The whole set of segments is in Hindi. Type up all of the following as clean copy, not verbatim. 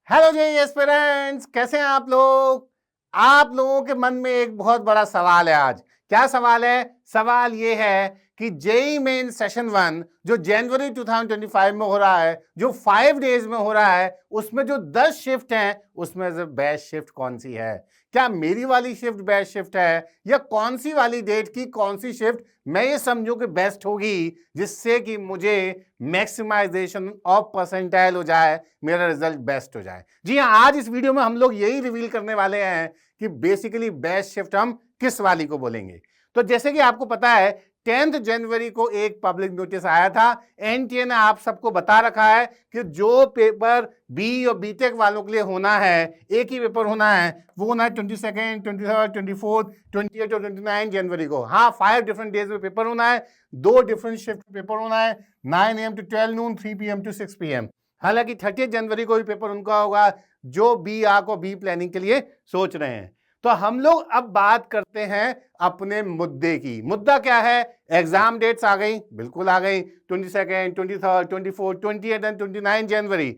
हेलो जी एस्पिरेंट्स, कैसे हैं आप लोग। आप लोगों के मन में एक बहुत बड़ा सवाल है आज। क्या सवाल है? सवाल ये है कि जेई मेन सेशन 1 जो जनवरी 2025 में हो रहा है, जो 5 डेज में हो रहा है, उसमें जो 10 शिफ्ट हैं उसमें से बेस्ट शिफ्ट कौन सी है? क्या मेरी वाली शिफ्ट बेस्ट शिफ्ट है या कौन सी वाली डेट की कौन सी शिफ्ट मैं ये समझूं कि बेस्ट होगी, जिससे कि मुझे मैक्सिमाइजेशन ऑफ परसेंटाइल हो जाए, मेरा रिजल्ट बेस्ट हो जाए। जी हाँ, आज इस वीडियो में हम लोग यही रिवील करने वाले हैं कि बेसिकली बेस्ट शिफ्ट हम किस वाली को बोलेंगे। तो जैसे कि आपको पता है 10 जनवरी को एक पब्लिक नोटिस आया था। एनटीए ने आप सबको बता रखा है कि जो पेपर बी और बीटेक वालों के लिए होना है, एक ही पेपर होना है, वो होना है 22, 23, 24, 28 और 29 जनवरी को। हाँ, 5 डिफरेंट डेज में पेपर होना है, 2 डिफरेंट शिफ्ट पेपर होना है, 9 AM to 12 noon, 3 PM to 6 PM। हालांकि 30 जनवरी को भी पेपर उनका होगा जो बी आ को बी प्लानिंग के लिए सोच रहे हैं। तो हम लोग अब बात करते हैं अपने मुद्दे की। मुद्दा क्या है? एग्जाम डेट्स आ गई, बिल्कुल आ गई, 22, 23, 24, 28 and 29 January.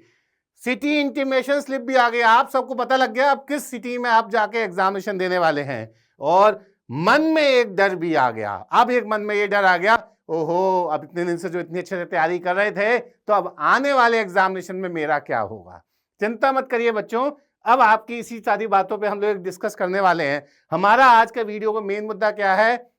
City intimation slip भी आ गई। आप सबको पता लग गया आप किस सिटी में आप जाके एग्जामिनेशन देने वाले हैं। और मन में एक डर भी आ गया। अब एक मन में ये डर आ गया, ओहो, अब इतने दिन से जो इतनी अच्छे से तैयारी कर रहे थे, तो अब आने वाले एग्जामिनेशन में मेरा क्या होगा। चिंता मत करिए बच्चों, अब आपकी इसी सारी बातों पे हम लोग डिस्कस करने वाले हैं। हमारा आज का वीडियो का मेन मुद्दा क्या है?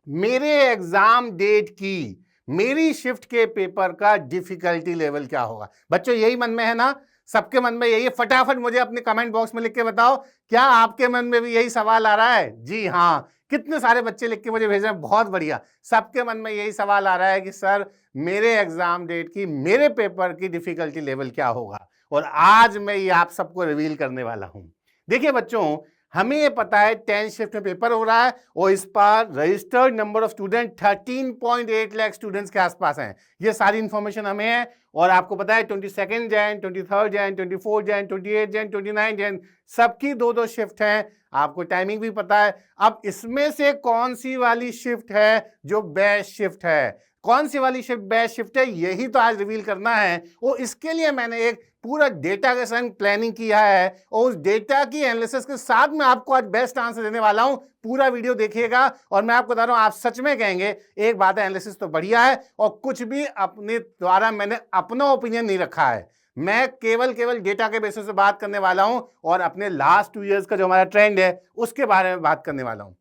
मेरे एग्जाम डेट की, मेरी शिफ्ट के पेपर का डिफिकल्टी लेवल क्या होगा। बच्चों यही मन में है ना? सबके मन में यही है? फटाफट मुझे अपने कमेंट बॉक्स में लिख के बताओ, क्या आपके मन में भी यही सवाल आ रहा है? जी हाँ, कितने सारे बच्चे लिख के मुझे भेज रहे हैं, बहुत बढ़िया। सबके मन में यही सवाल आ रहा है कि सर मेरे एग्जाम डेट की, मेरे पेपर की डिफिकल्टी लेवल क्या होगा। और आज मैं ये आप सबको रिवील करने वाला हूं। देखिए बच्चों, हमें ये पता है 10 शिफ्ट में पेपर हो रहा है और इस बार registered number of student 13.8 lakh students के आसपास हैं। ये सारी इंफॉर्मेशन हमें है। और आपको पता है 22 जैन, 23 जैन, 24 जैन, 28 जैन, 29 जैन, सबकी 2-2 शिफ्ट हैं। आपको टाइमिंग भी पता है। अब इसमें से कौन सी वाली शिफ्ट है जो बेस्ट शिफ्ट है, कौन सी वाली शिफ्ट बेस्ट शिफ्ट है, यही तो आज रिवील करना है। और इसके लिए मैंने एक पूरा डेटा के संग प्लानिंग किया है और उस डेटा की एनालिसिस के साथ मैं आपको आज बेस्ट आंसर देने वाला हूं। पूरा वीडियो देखिएगा और मैं आपको बता रहा हूं, आप सच में कहेंगे एक बात है, एनालिसिस तो बढ़िया है और कुछ भी अपने द्वारा मैंने अपना ओपिनियन नहीं रखा है। मैं केवल डेटा के बेसिस पे बात करने वाला हूं और अपने लास्ट 2 इयर्स का जो हमारा ट्रेंड है उसके बारे में बात करने वाला हूं।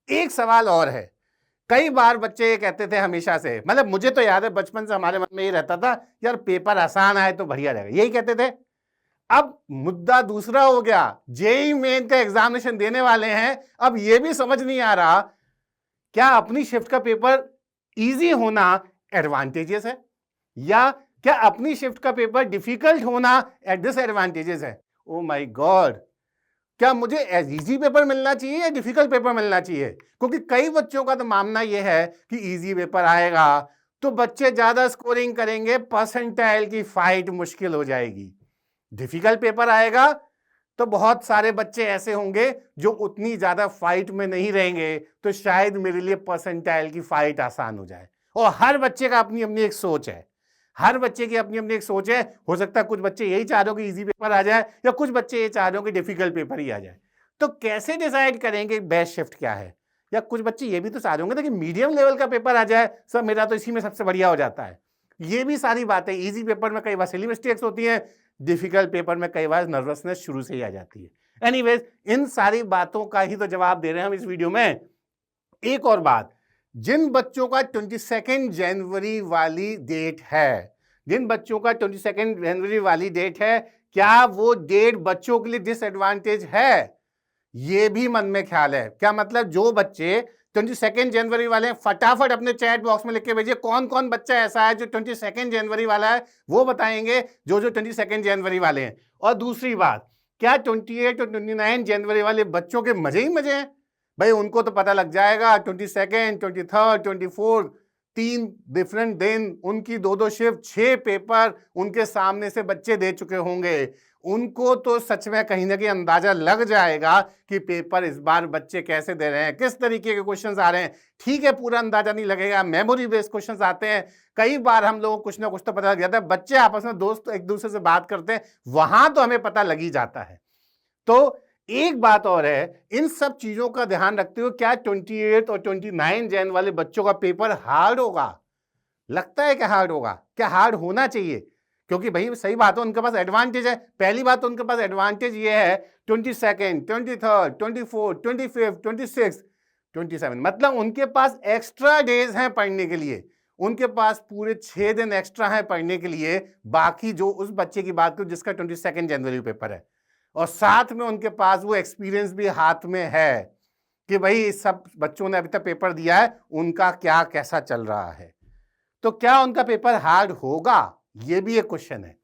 एक सवाल और है, कई बार बच्चे ये कहते थे हमेशा से, मतलब मुझे तो याद है बचपन से हमारे मन में ये रहता था, यार पेपर आसान आए तो बढ़िया रहेगा, यही कहते थे। अब मुद्दा दूसरा हो गया, जेई मेन का एग्जामिनेशन देने वाले हैं। अब ये भी समझ नहीं आ रहा, क्या अपनी शिफ्ट का पेपर इजी होना एडवांटेजेस है या क्या अपनी शिफ्ट का पेपर डिफिकल्ट होना डिसएडवांटेजेस है। ओ माय गॉड, क्या मुझे इजी पेपर मिलना चाहिए या डिफिकल्ट पेपर मिलना चाहिए? क्योंकि कई बच्चों का तो मानना यह है कि इजी पेपर आएगा तो बच्चे ज्यादा स्कोरिंग करेंगे, परसेंटाइल की फाइट मुश्किल हो जाएगी। डिफिकल्ट पेपर आएगा तो बहुत सारे बच्चे ऐसे होंगे जो उतनी ज्यादा फाइट में नहीं रहेंगे, तो शायद मेरे लिए परसेंटाइल की फाइट आसान हो जाए। और हर बच्चे का अपनी अपनी एक सोच है, हर बच्चे की अपनी अपनी एक सोच है। हो सकता है कुछ बच्चे यही चाह रहे हो कि इजी पेपर आ जाए या कुछ बच्चे ये चाह रहे हो कि डिफिकल्ट पेपर ही आ जाए। तो कैसे डिसाइड करेंगे बेस्ट शिफ्ट क्या है? या कुछ बच्चे ये भी तो चाह रहे होंगे कि मीडियम लेवल का पेपर आ जाए, सर मेरा तो इसी में सबसे बढ़िया हो जाता है। ये भी सारी बातें, इजी पेपर में कई बार सिली मिस्टेक्स होती हैं, डिफिकल्ट पेपर में कई बार नर्वसनेस शुरू से ही आ जाती है। एनीवेज, इन सारी बातों का ही तो जवाब दे रहे हैं हम इस वीडियो में। एक और बात, जिन बच्चों का 22 जनवरी वाली डेट है, जिन बच्चों का 22 जनवरी वाली डेट है, क्या वो डेट बच्चों के लिए डिसएडवांटेज है? ये भी मन में ख्याल है। क्या मतलब? जो बच्चे 22 जनवरी वाले हैं, फटाफट अपने चैट बॉक्स में लिख के भेजिए कौन कौन बच्चा ऐसा है जो 22 जनवरी वाला है, वो बताएंगे जो 22 जनवरी वाले हैं। और दूसरी बात, क्या 28 और 29 जनवरी वाले बच्चों के मजे ही मजे हैं? भाई उनको तो पता लग जाएगा 22, 23, 24, 3 डिफरेंट दिन, उनकी 2-2 शिफ्ट, 6 पेपर उनके सामने से बच्चे दे चुके होंगे, उनको तो सच में कहीं ना कहीं अंदाजा लग जाएगा कि पेपर इस बार बच्चे कैसे दे रहे हैं, किस तरीके के क्वेश्चंस आ रहे हैं। ठीक है, पूरा अंदाजा नहीं लगेगा, मेमोरी बेस्ड क्वेश्चंस आते हैं, कई बार हम लोगों को कुछ ना कुछ तो पता लग जाता है, बच्चे आपस में दोस्त एक दूसरे से बात करते हैं, वहां तो हमें पता लग ही जाता है। तो एक बात और है, इन सब चीजों का ध्यान रखते हुए क्या 28 और 29 जैन वाले बच्चों का पेपर हार्ड होगा? लगता है कि हार्ड होगा? क्या हार्ड होना चाहिए? क्योंकि भाई सही बात है, उनके पास एडवांटेज है। पहली बात तो उनके पास एडवांटेज ये है 22nd, 23rd, 24th, 25th, 26th, 27, मतलब उनके पास एक्स्ट्रा डेज हैं पढ़ने के लिए, उनके पास पूरे 6 दिन एक्स्ट्रा हैं पढ़ने के लिए, बाकी जो उस बच्चे की बात करूं जिसका 22 जनवरी पेपर है, और साथ में उनके पास वो एक्सपीरियंस भी हाथ में है कि भाई सब बच्चों ने अभी तक पेपर दिया है, उनका क्या कैसा चल रहा है। तो क्या उनका पेपर हार्ड होगा, ये भी एक क्वेश्चन है।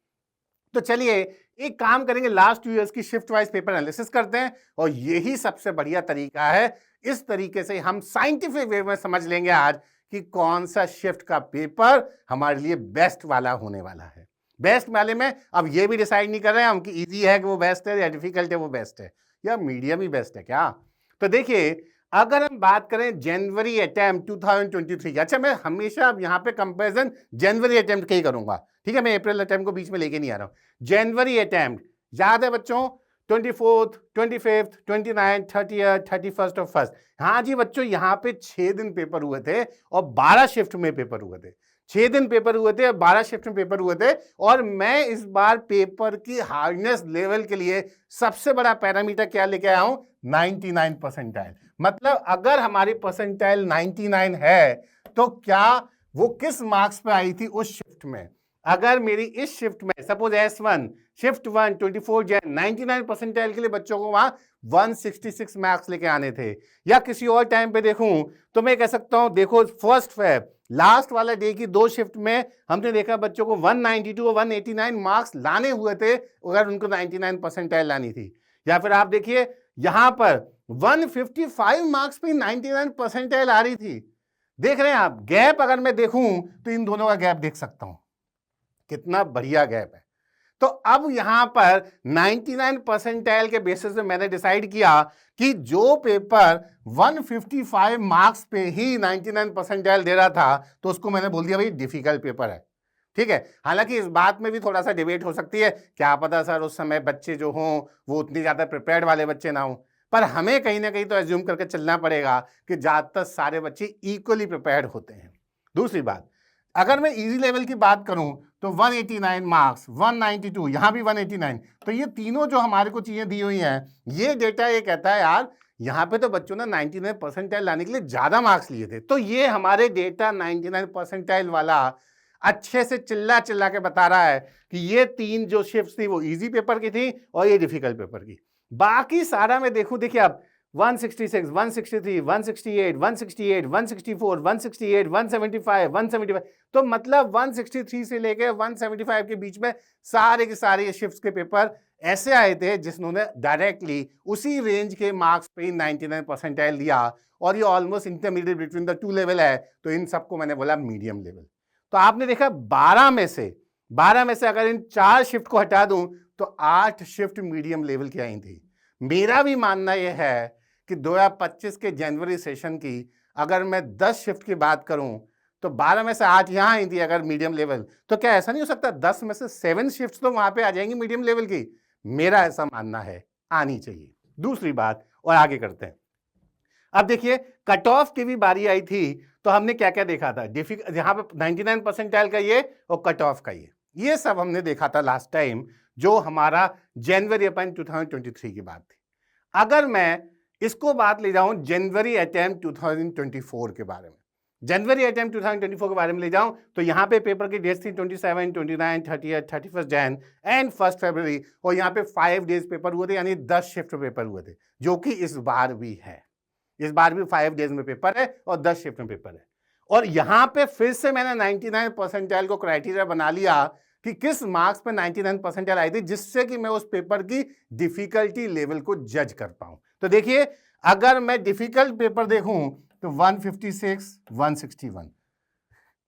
तो चलिए एक काम करेंगे, लास्ट 2 इयर्स की शिफ्ट वाइज पेपर एनालिसिस करते हैं, और यही सबसे बढ़िया तरीका है। इस तरीके से हम साइंटिफिक वे में समझ लेंगे आज कि कौन सा शिफ्ट का पेपर हमारे लिए बेस्ट वाला होने वाला है। बेस्ट वाले में अब ये भी डिसाइड नहीं कर रहे हैं हम कि इजी है कि वो बेस्ट है, या डिफिकल्ट है वो बेस्ट है, या मीडियम ही बेस्ट है क्या। तो देखिए, अगर हम बात करें जनवरी अटेम्प्ट 2023, अच्छा मैं हमेशा अब यहाँ पे कंपैरिजन जनवरी अटेम्प्ट के ही करूंगा, ठीक है, मैं अप्रैल अटेम्प्ट को बीच में लेके नहीं आ रहा हूं। जनवरी अटेम्प्ट याद है बच्चों, 24th, 25th, 29th, 30th, 31st और 1st। हाँ जी बच्चों, यहाँ पे 6 दिन पेपर हुए थे और 12 शिफ्ट में पेपर हुए थे। 6 दिन पेपर हुए थे और 12 शिफ्ट में पेपर हुए थे। और मैं इस बार पेपर की हार्डनेस लेवल के लिए सबसे बड़ा पैरामीटर क्या लेके आया हूं, 99 परसेंटाइल। मतलब अगर हमारी परसेंटाइल 99 है तो क्या वो किस मार्क्स पे आई थी उस शिफ्ट में। अगर मेरी इस शिफ्ट में suppose S1 shift 1 24 Jain 99 percentile के लिए बच्चों को वहां 166 मार्क्स लेके आने थे, या किसी और टाइम पे देखूं तो मैं कह सकता हूं, देखो 1 फेब लास्ट वाला डे की 2 शिफ्ट में हमने देखा बच्चों को 192 और 189 मार्क्स लाने हुए थे अगर उनको 99 परसेंटाइल लानी थी। या फिर आप देखिए यहां पर 155 मार्क्स पे 99 परसेंटाइल आ रही थी। देख रहे हैं आप गैप, अगर मैं देखूं तो इन दोनों का गैप देख सकता हूं, कितना बढ़िया गैप है। तो अब यहां पर 99 परसेंटाइल के बेसिस पे मैंने डिसाइड किया कि जो पेपर 155 मार्क्स पे ही 99 परसेंटाइल दे रहा था तो उसको मैंने बोल दिया भाई डिफिकल्ट पेपर है। ठीक है, हालांकि इस बात में भी थोड़ा सा डिबेट हो सकती है, क्या पता सर उस समय बच्चे जो हों वो उतनी ज्यादा प्रिपेयर्ड वाले बच्चे ना हों, पर हमें कहीं ना कहीं तो एज्यूम करके चलना पड़ेगा कि ज्यादातर सारे बच्चे इक्वली प्रिपेयर्ड होते हैं। दूसरी बात, अगर मैं इजी लेवल की बात करूं तो 189 मार्क्स, 192, यहां भी 189, तो ये तीनों जो हमारे को चीजें दी हुई हैं, ये डेटा ये कहता है यार यहां पे तो बच्चों ने 99 परसेंटाइल लाने के लिए ज्यादा मार्क्स लिए थे। तो ये हमारे डेटा 99 परसेंटाइल वाला अच्छे से चिल्ला चिल्ला के बता रहा है कि ये 3 जो शिफ्ट थी वो इजी पेपर की थी और ये डिफिकल्ट पेपर की। बाकी सारा मैं देखूं, देखिए अब 166, 163, 168, 168, 164, 168, 175, 175, तो मतलब 163 से लेकर 175 के बीच में सारे के सारे शिफ्ट्स के पेपर ऐसे आए थे जिन्होंने डायरेक्टली उसी रेंज के मार्क्स पे 99 परसेंटाइल दिया, और ये almost intermediate between the 2 level है, तो इन सबको मैंने बोला मीडियम लेवल। तो आपने देखा 12 में से अगर इन 4 शिफ्ट को हटा दूं तो 8 शिफ्ट मीडियम लेवल की आई थी। मेरा भी मानना यह है कि 2025 के जनवरी सेशन की अगर मैं 10 शिफ्ट की बात करूं तो 12 में से 8 यहां आई थी अगर मीडियम लेवल, तो क्या ऐसा नहीं हो सकता 10 में से 7 शिफ्ट तो वहां पे आ जाएंगी मीडियम लेवल की? मेरा ऐसा मानना है आनी चाहिए। दूसरी बात, और आगे करते हैं। अब देखिए कट ऑफ की भी बारी आई थी, तो हमने क्या क्या देखा था, यहाँ पे 99 परसेंटाइल का ये और कट ऑफ का ये सब हमने देखा था लास्ट टाइम, जो हमारा जनवरी 2023 की बात थी। अगर मैं इसको बात ले जाऊं जनवरी अटेम्प्ट 2024 के बारे में, जनवरी अटेम्प्ट 2024 के बारे में ले जाऊं तो यहां पे पेपर की डेट्स थी 27, 29, 30, 31 जैन एंड 1 फरवरी, और यहां पे 5 डेज पेपर हुए थे, यानी 10 शिफ्ट पेपर हुए थे, जो कि इस बार भी है। इस बार भी 5 डेज में पेपर है और 10 शिफ्ट में पेपर है। और यहां पे फिर से मैंने 99 परसेंटाइल को क्राइटेरिया बना लिया कि किस मार्क्स पे 99 परसेंटाइल आई थी, जिससे कि मैं उस पेपर की डिफिकल्टी लेवल को जज कर पाऊं। तो देखिए अगर मैं डिफिकल्ट पेपर देखूं तो 156, 161,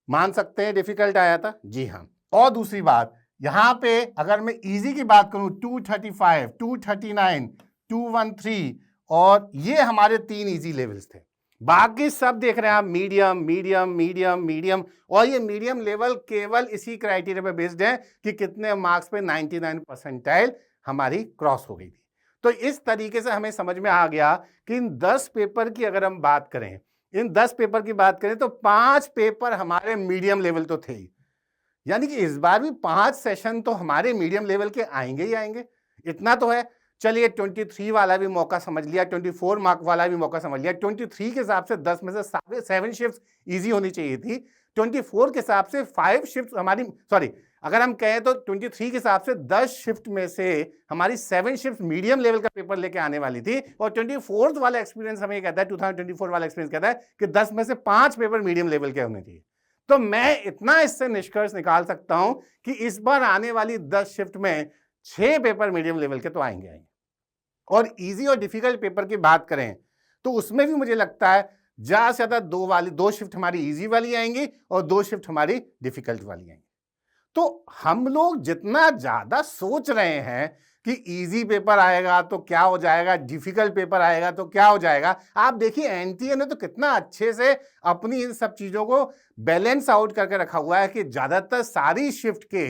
मान सकते हैं डिफिकल्ट आया था, जी हाँ। और दूसरी बात, यहां पे अगर मैं इजी की बात करूं 235, 239, 213 और ये हमारे 3 इजी लेवल्स थे। बाकी सब देख रहे हैं आप मीडियम मीडियम मीडियम मीडियम, और ये मीडियम लेवल केवल इसी क्राइटेरिया पे बेस्ड है कि कितने मार्क्स पे 99 परसेंटाइल हमारी क्रॉस हो गई थी। तो इस तरीके से हमें समझ में आ गया कि इन 10 पेपर की अगर हम बात करें, इन 10 पेपर की बात करें तो 5 पेपर हमारे मीडियम लेवल तो थे ही, यानी कि इस बार भी 5 सेशन तो हमारे मीडियम लेवल के आएंगे ही आएंगे, इतना तो है। चलिए 23 वाला भी मौका समझ लिया, 24 मार्क वाला भी मौका समझ लिया। 23 के हिसाब से 10 में से 7 शिफ्ट इजी होनी चाहिए थी। 24 के हिसाब से 5 शिफ्ट हमारी, सॉरी अगर हम कहें तो 23 के हिसाब से 10 शिफ्ट में से हमारी 7 शिफ्ट मीडियम लेवल का पेपर लेके आने वाली थी। और 24 वाला एक्सपीरियंस हमें कहता है, 2024 वाला एक्सपीरियंस कहता है कि 10 में से 5 पेपर मीडियम लेवल के होने चाहिए। तो मैं इतना इससे निष्कर्ष निकाल सकता हूं कि इस बार आने वाली 10 शिफ्ट में 6 पेपर मीडियम लेवल के तो आएंगे। और इजी और डिफिकल्ट पेपर की बात करें तो उसमें भी मुझे लगता है ज्यादा से ज्यादा 2 शिफ्ट हमारी इजी वाली आएंगी और 2 शिफ्ट हमारी डिफिकल्ट वाली आएंगी। तो हम लोग जितना ज्यादा सोच रहे हैं कि इजी पेपर आएगा तो क्या हो जाएगा, डिफिकल्ट पेपर आएगा तो क्या हो जाएगा, आप देखिए एनटीए ने तो कितना अच्छे से अपनी इन सब चीजों को बैलेंस आउट करके रखा हुआ है कि ज्यादातर सारी शिफ्ट के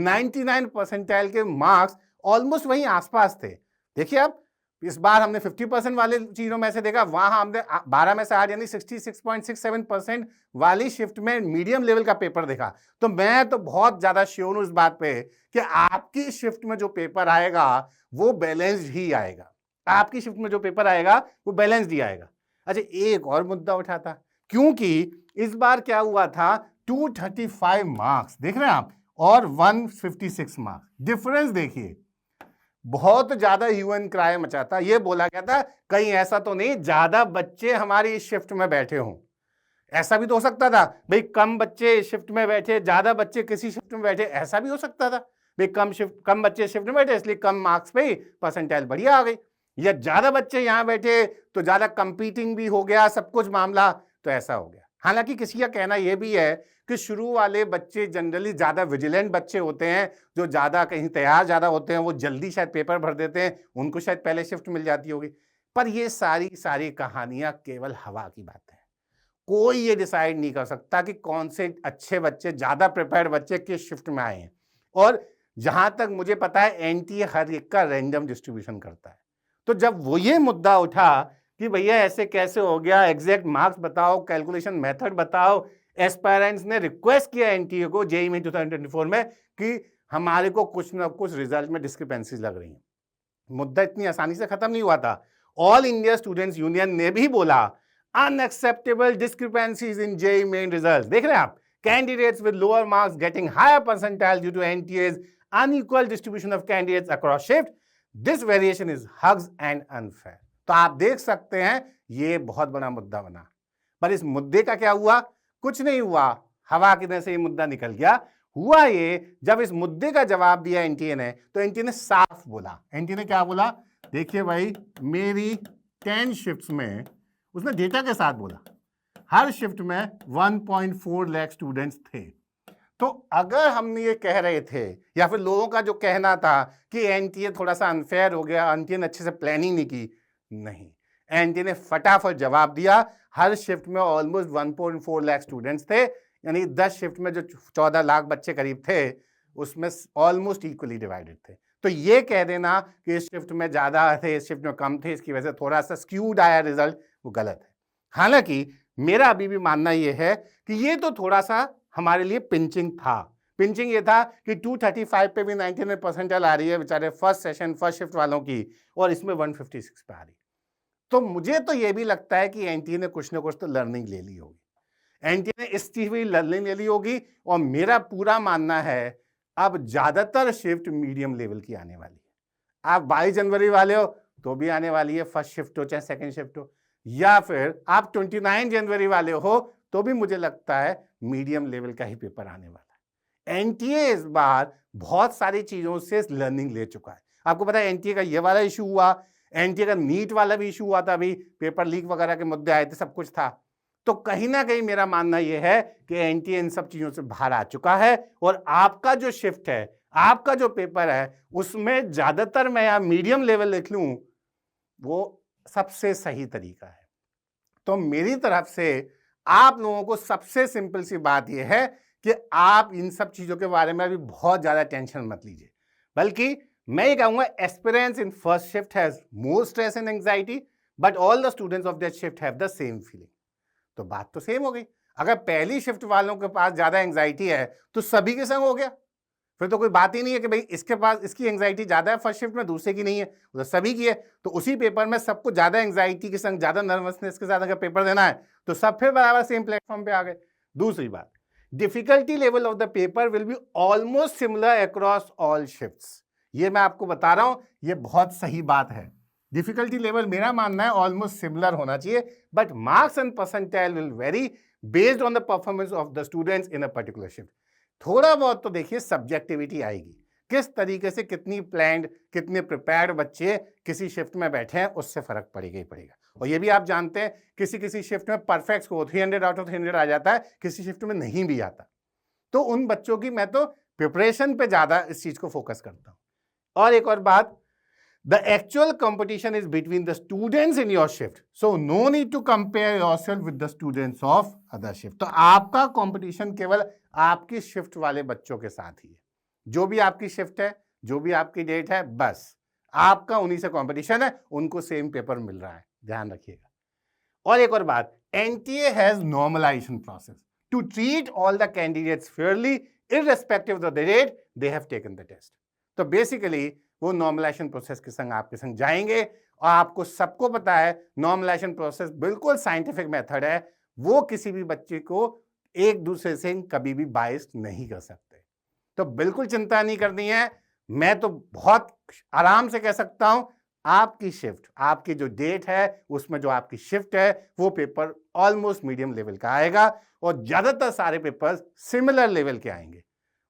99 परसेंटाइल के मार्क्स ऑलमोस्ट वहीं आसपास थे। देखिए आप, इस बार हमने 50% वाले चीजों में से देखा, वहां हमने 12 में से 8 यानी 66.67% वाली शिफ्ट में मीडियम लेवल का पेपर देखा। तो मैं तो बहुत ज्यादा श्योर हूं इस बात पे कि आपकी शिफ्ट में जो पेपर आएगा वो बैलेंस्ड ही आएगा। आपकी शिफ्ट में जो पेपर आएगा वो बैलेंस्ड ही आएगा। अच्छा, एक और मुद्दा उठा था, क्योंकि इस बार क्या हुआ था, 235 मार्क्स देख रहे हैं आप और 156 मार्क्स, डिफरेंस देखिए, बहुत ज्यादा ह्यू एंड क्राई मचा था। ये बोला गया था कहीं ऐसा तो नहीं ज्यादा बच्चे हमारी इस शिफ्ट में बैठे हों। ऐसा भी तो हो सकता था भाई, कम बच्चे इस शिफ्ट में बैठे, ज्यादा बच्चे किसी शिफ्ट में बैठे, ऐसा भी हो सकता था भाई कम बच्चे शिफ्ट में बैठे इसलिए कम मार्क्स पे ही परसेंटाइल बढ़िया आ गई, या ज्यादा बच्चे यहां बैठे तो ज्यादा कंपीटिंग भी हो गया सब कुछ मामला, तो ऐसा हो गया। हालांकि किसी का कहना यह भी है कि शुरू वाले बच्चे जनरली ज्यादा विजिलेंट बच्चे होते हैं, जो ज्यादा कहीं तैयार ज्यादा होते हैं, वो जल्दी शायद पेपर भर देते हैं, उनको शायद पहले शिफ्ट मिल जाती होगी। पर ये सारी कहानियां केवल हवा की बात है। कोई ये डिसाइड नहीं कर सकता कि कौन से अच्छे बच्चे, ज्यादा प्रिपेयर्ड बच्चे किस शिफ्ट में आए हैं। और जहां तक मुझे पता है एनटीए हर एक का रैंडम डिस्ट्रीब्यूशन करता है। तो जब वो ये मुद्दा उठा कि भैया ऐसे कैसे हो गया, एग्जैक्ट मार्क्स बताओ, कैलकुलेशन मेथड बताओ, एस्पायरेंट्स ने रिक्वेस्ट किया एनटीए को जेईई में 2024 में कि हमारे को कुछ ना कुछ रिजल्ट में डिस्क्रिपेंसीज लग रही हैं। मुद्दा इतनी आसानी से खत्म नहीं हुआ था। ऑल इंडिया स्टूडेंट्स यूनियन ने भी बोला unacceptable discrepancies in JEE Main results. देख रहे हैं आप, candidates with lower marks getting higher percentile due to NTA's unequal distribution of candidates across shift, this variation is huge and unfair. तो आप देख सकते हैं ये बहुत बड़ा मुद्दा बना। पर इस मुद्दे का क्या हुआ, कुछ नहीं हुआ, हवा की तरह से ये मुद्दा निकल गया। हुआ ये, जब इस मुद्दे का जवाब दिया एनटीए ने, तो एनटीए ने साफ बोला। एनटीए ने क्या बोला, देखिए भाई मेरी 10 शिफ्ट्स में, उसने डेटा के साथ बोला, हर शिफ्ट में 1.4 लाख स्टूडेंट्स थे। तो अगर हम ये कह रहे थे, या फिर लोगों का जो कहना था कि एनटीए थोड़ा सा अनफेयर हो गया, एनटीए ने अच्छे से प्लानिंग नहीं की, नहीं, एनटीए ने फटाफट जवाब दिया। हर शिफ्ट में ऑलमोस्ट 1.4 लाख स्टूडेंट्स थे, यानी 10 शिफ्ट में जो 14 लाख बच्चे करीब थे, उसमें ऑलमोस्ट इक्वली डिवाइडेड थे। तो ये कह देना कि इस शिफ्ट में ज्यादा थे, इस शिफ्ट में कम थे, इसकी वजह से थोड़ा सा स्क्यूड आया रिजल्ट, वो गलत है। हालांकि मेरा अभी भी मानना यह है कि ये तो थोड़ा सा हमारे लिए पिंचिंग था। पिंचिंग ये था कि 235 पे भी 99 परसेंटाइल आ रही है बेचारे फर्स्ट सेशन फर्स्ट शिफ्ट वालों की, और इसमें 156 पे आ रही। तो मुझे तो ये भी लगता है कि एनटीए ने कुछ ना कुछ तो लर्निंग ले ली होगी, एनटीए ने इस चीज में लर्निंग ले ली होगी। और मेरा पूरा मानना है अब ज्यादातर शिफ्ट मीडियम लेवल की आने वाली है। आप 22 जनवरी वाले हो तो भी आने वाली है, फर्स्ट शिफ्ट हो चाहे सेकंड शिफ्ट हो, या फिर आप 29 जनवरी वाले हो तो भी मुझे लगता है मीडियम लेवल का ही पेपर आने वाला है। एनटीए इस बार बहुत सारी चीजों से लर्निंग ले चुका है। आपको पता है एनटीए का ये वाला इशू हुआ, एनटीए का नीट वाला भी इशू हुआ था, अभी पेपर लीक वगैरह के मुद्दे आए थे, सब कुछ था। तो कहीं ना कहीं मेरा मानना यह है कि एनटीए इन सब चीजों से बाहर आ चुका है और आपका जो शिफ्ट है, आपका जो पेपर है, उसमें ज्यादातर मैं या मीडियम लेवल लिख लूं, वो सबसे सही तरीका है। तो मेरी तरफ से आप लोगों को सबसे सिंपल सी बात यह है कि आप इन सब चीजों के बारे में अभी बहुत ज्यादा टेंशन मत लीजिए, बल्कि मैं ये कहूंगा aspirants in first shift has more stress and anxiety, but all the students of that shift have the same feeling. तो बात तो सेम हो गई। अगर पहली शिफ्ट वालों के पास ज्यादा एंजाइटी है तो सभी के संग हो गया, फिर तो कोई बात ही नहीं है कि भाई इसके पास इसकी एंजाइटी ज्यादा है फर्स्ट शिफ्ट में, दूसरे की नहीं है, तो सभी की है। तो उसी पेपर में सबको ज्यादा एंजाइटी के संग, ज्यादा नर्वसनेस के साथ अगर पेपर देना है तो सब फिर बराबर सेम प्लेटफॉर्म पे आ गए। दूसरी बात, difficulty level of the paper will be almost similar across all shifts. ये मैं आपको बता रहा हूं, ये बहुत सही बात है। डिफिकल्टी लेवल मेरा मानना है ऑलमोस्ट सिमिलर होना चाहिए, but marks and percentile will very based on the performance of the students in a particular shift. थोड़ा बहुत तो देखिए सब्जेक्टिविटी आएगी, किस तरीके से कितनी प्लान्ड, कितने प्रिपेयर्ड बच्चे किसी शिफ्ट में बैठे हैं, उससे फर्क पड़ेगा ही पड़ेगा। और ये भी आप जानते हैं किसी किसी शिफ्ट में परफेक्ट स्कोर 300 आउट ऑफ 300 आ जाता है, किसी शिफ्ट में नहीं भी आता। तो उन बच्चों की मैं तो प्रिपरेशन पे ज्यादा इस चीज को फोकस करता हूं। और एक और बात, the actual competition is between the students in your shift, so no need to compare yourself with the students of other shift। तो आपका कंपटीशन केवल आपकी शिफ्ट वाले बच्चों के साथ ही है। जो भी आपकी शिफ्ट है, जो भी आपकी डेट है, बस आपका उन्हीं से कंपटीशन है, उनको सेम पेपर मिल रहा है, ध्यान रखिएगा। और एक और बात, NTA has normalisation process to treat all the candidates fairly irrespective of the date they have taken the test. तो बेसिकली वो नॉर्मलाइजेशन प्रोसेस के संग आपके संग जाएंगे, और आपको सबको पता है नॉर्मलाइजेशन प्रोसेस बिल्कुल साइंटिफिक मेथड है, वो किसी भी बच्चे को एक दूसरे से कभी भी बाइस नहीं कर सकते। तो बिल्कुल चिंता नहीं करनी है। मैं तो बहुत आराम से कह सकता हूं आपकी शिफ्ट, आपकी जो डेट है उसमें जो आपकी शिफ्ट है वो पेपर ऑलमोस्ट मीडियम लेवल का आएगा, और ज्यादातर सारे पेपर्स सिमिलर लेवल के आएंगे।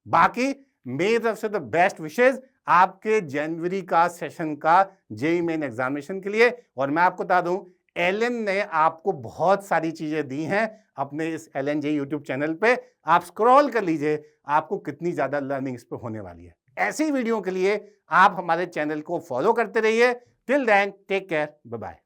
बाकी मेरी तरफ से तो बेस्ट विशेष आपके जनवरी का सेशन का जेईई मेन एग्जामिनेशन के लिए। और मैं आपको बता दूं, एलन ने आपको बहुत सारी चीजें दी हैं अपने इस एलन जेईई यूट्यूब चैनल पे, आप स्क्रॉल कर लीजिए, आपको कितनी ज्यादा लर्निंग इस पे होने वाली है। ऐसी वीडियो के लिए आप हमारे चैनल को फॉलो करते रहिए। Till then take care, bye bye.